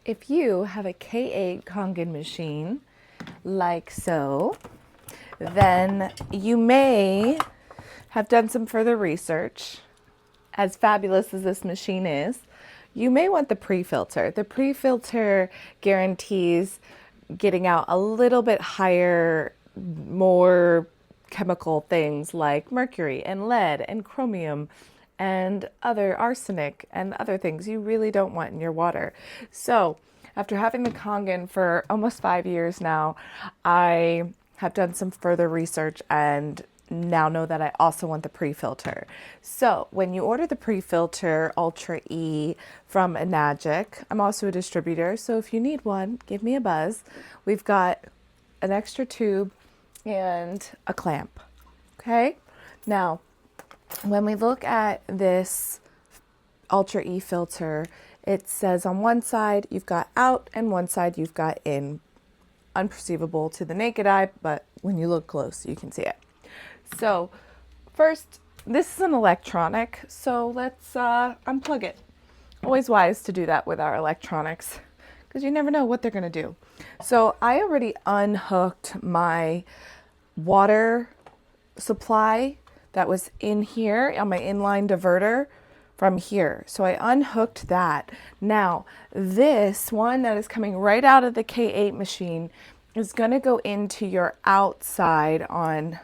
If you have a K8 Kangen machine, like so, then you may have done some further research. As fabulous as this machine is, you may want the pre-filter. The pre-filter guarantees getting out a little bit higher, more chemical things like mercury and lead and chromium and other arsenic and other things you really don't want in your water. So after having the Kangen for almost 5 years now, I have done some further research and now know that I also want the pre-filter. So when you order the pre-filter Ultra E from Enagic, I'm also a distributor, so if you need one, give me a buzz. We've got an extra tube and a clamp. Okay? Now, when we look at this Ultra E filter, it says on one side you've got out and one side you've got in. Unperceivable to the naked eye, but when you look close, you can see it. So first, this is an electronic, so let's unplug it. Always wise to do that with our electronics because you never know what they're going to do. So I already unhooked my water supply that was in here on my inline diverter from here. So I unhooked that. Now, this one that is coming right out of the K8 machine is going to go into your outside on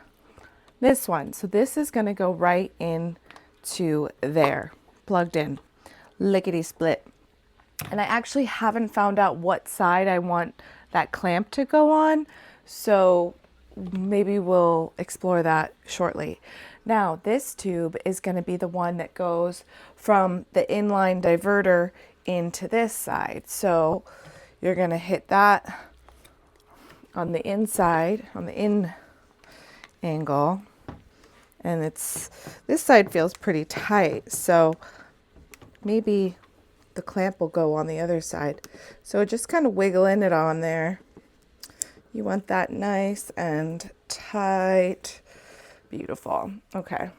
this one. So this is going to go right into there, plugged in, lickety split. And I actually haven't found out what side I want that clamp to go on. So maybe we'll explore that shortly. Now, this tube is going to be the one that goes from the inline diverter into this side. So you're going to hit that on the inside, on the in angle. And this side feels pretty tight. So maybe the clamp will go on the other side. So just kind of wiggling it on there. You want that nice and tight. Beautiful. Okay.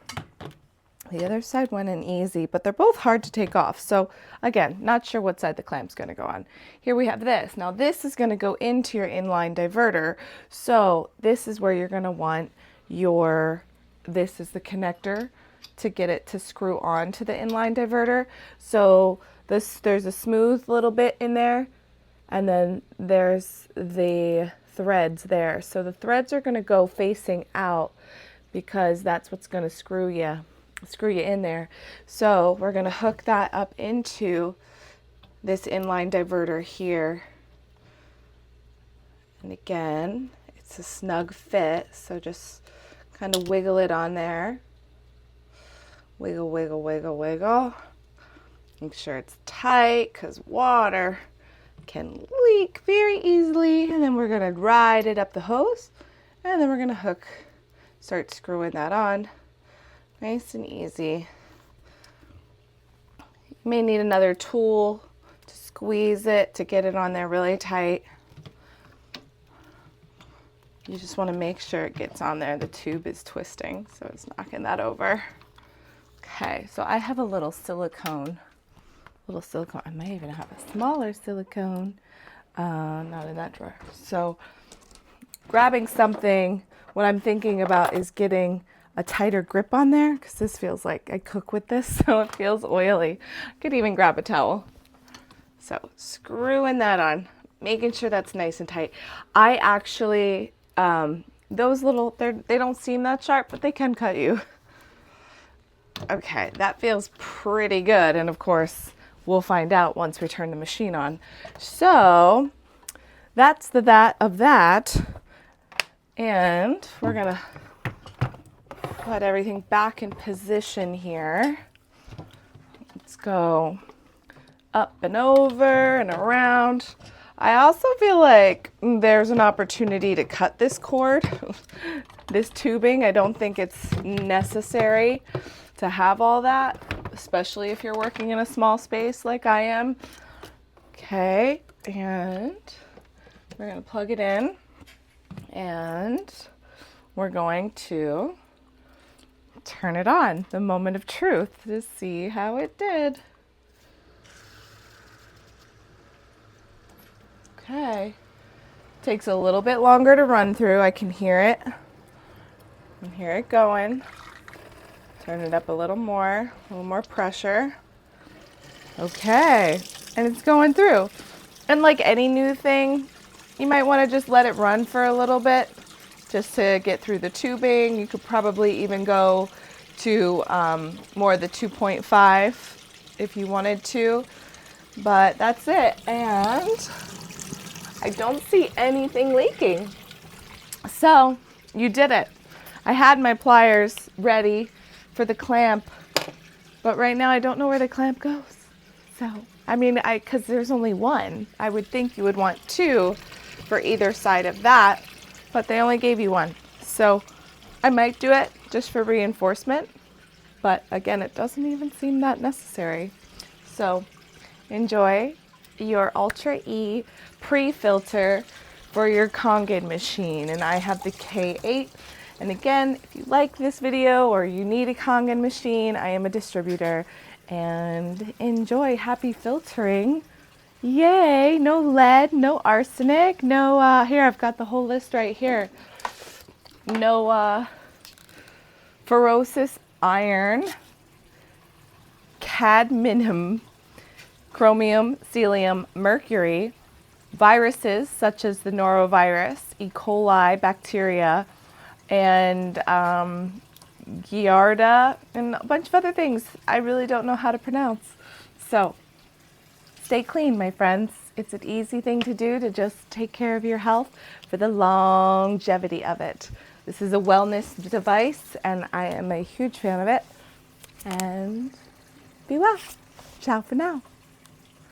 The other side went in easy, but they're both hard to take off. So again, not sure what side the clamp's going to go on. Here we have this. Now this is going to go into your inline diverter. So this is where you're going to want this is the connector to get it to screw on to the inline diverter. So there's a smooth little bit in there, and then there's the threads there. So the threads are going to go facing out because that's what's going to screw you in there. So we're going to hook that up into this inline diverter here. And again, it's a snug fit, so just kind of wiggle it on there. Wiggle, wiggle, wiggle, wiggle. Make sure it's tight because water can leak very easily. And then we're going to ride it up the hose, and then we're going to start screwing that on. Nice and easy. You may need another tool to squeeze it to get it on there really tight. You just want to make sure it gets on there. The tube is twisting, so it's knocking that over. Okay, so I have a little silicone. I may even have a smaller silicone. Not in that drawer. So grabbing something, what I'm thinking about is getting a tighter grip on there because this feels like I cook with this, so it feels oily. I could even grab a towel. So screwing that on, making sure that's nice and tight. I actually, those little, they don't seem that sharp, but they can cut you. Okay, that feels pretty good. And of course, we'll find out once we turn the machine on. So that's that of that. And we're gonna put everything back in position here. Let's go up and over and around. I also feel like there's an opportunity to cut this cord, this tubing. I don't think it's necessary to have all that, especially if you're working in a small space like I am. Okay, and we're going to plug it in, and we're going to turn it on, the moment of truth, to see how it did. Okay. Takes a little bit longer to run through. I can hear it. I can hear it going. Turn it up a little more pressure. Okay. And it's going through. And like any new thing, you might want to just let it run for a little bit just to get through the tubing. You could probably even go to more of the 2.5 if you wanted to. But that's it. And I don't see anything leaking. So you did it. I had my pliers ready for the clamp, but right now I don't know where the clamp goes. So, I mean, because there's only one. I would think you would want two for either side of that, but they only gave you one. So I might do it just for reinforcement, but again, it doesn't even seem that necessary. So enjoy your Ultra E pre-filter for your Kangen machine. And I have the K8. And again, if you like this video or you need a Kangen machine, I am a distributor. And enjoy. Happy filtering. Yay! No lead, no arsenic, no, here, I've got the whole list right here. No ferrous iron, cadmium, chromium, celium, mercury, viruses such as the Norovirus, E. coli, bacteria, and Giardia, and a bunch of other things I really don't know how to pronounce. So stay clean, my friends. It's an easy thing to do to just take care of your health for the longevity of it. This is a wellness device, and I am a huge fan of it. And be well. Ciao for now.